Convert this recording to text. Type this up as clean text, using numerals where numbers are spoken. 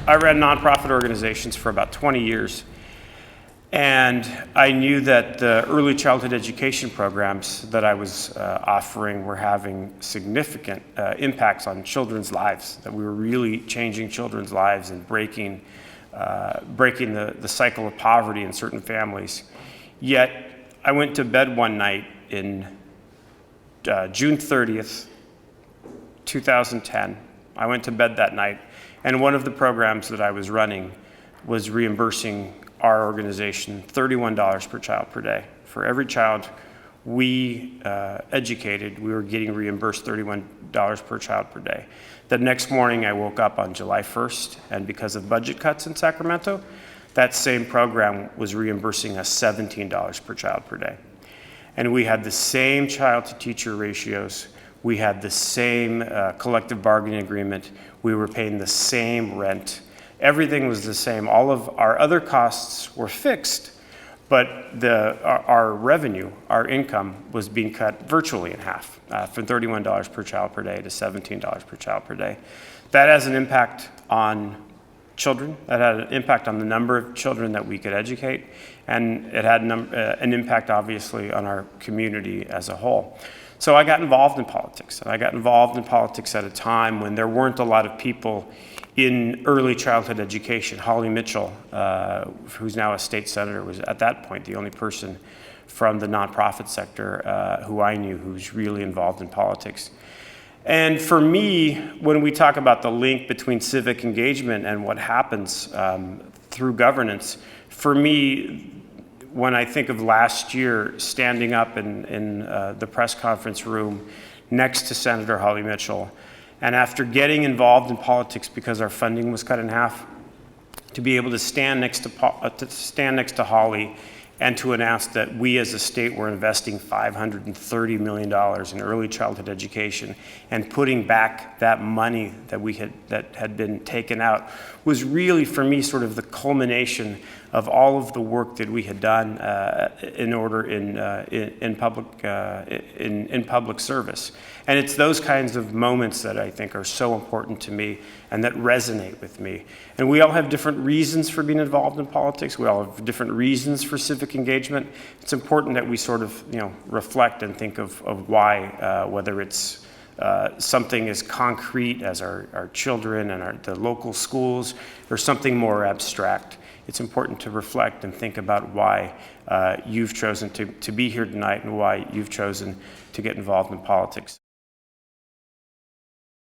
I ran nonprofit organizations for about 20 years, and I knew that the early childhood education programs that I was offering were having significant impacts on children's lives, that we were really changing children's lives and breaking the cycle of poverty in certain families. Yet, I went to bed one night in June 30th, 2010. I went to bed that night, and one of the programs that I was running was reimbursing our organization $31 per child per day. For every child we educated, we were getting reimbursed $31 per child per day. The next morning I woke up on July 1st, and because of budget cuts in Sacramento, that same program was reimbursing us $17 per child per day. And we had the same child-to-teacher ratios. We had the same collective bargaining agreement. We were paying the same rent. Everything was the same. All of our other costs were fixed, but our revenue, our income, was being cut virtually in half, from $31 per child per day to $17 per child per day. That has an impact on children. That had an impact on the number of children that we could educate, and it had an impact, obviously, on our community as a whole. So I got involved in politics, and I got involved in politics at a time when there weren't a lot of people in early childhood education. Holly Mitchell, who's now a state senator, was at that point the only person from the nonprofit sector who I knew who was really involved in politics. And for me, when we talk about the link between civic engagement and what happens through governance, for me, when I think of last year standing up in the press conference room next to Senator Holly Mitchell, and after getting involved in politics because our funding was cut in half, to be able to stand next to Holly and to announce that we as a state were investing $530 million in early childhood education and putting back that money that had been taken out was really, for me, sort of the culmination of all of the work that we had done in public service. And it's those kinds of moments that I think are so important to me and that resonate with me. And we all have different reasons for being involved in politics. We all have different reasons for civic engagement. It's important that we sort of, reflect and think of why, whether it's something as concrete as our children and the local schools, or something more abstract. It's important to reflect and think about why you've chosen to be here tonight and why you've chosen to get involved in politics.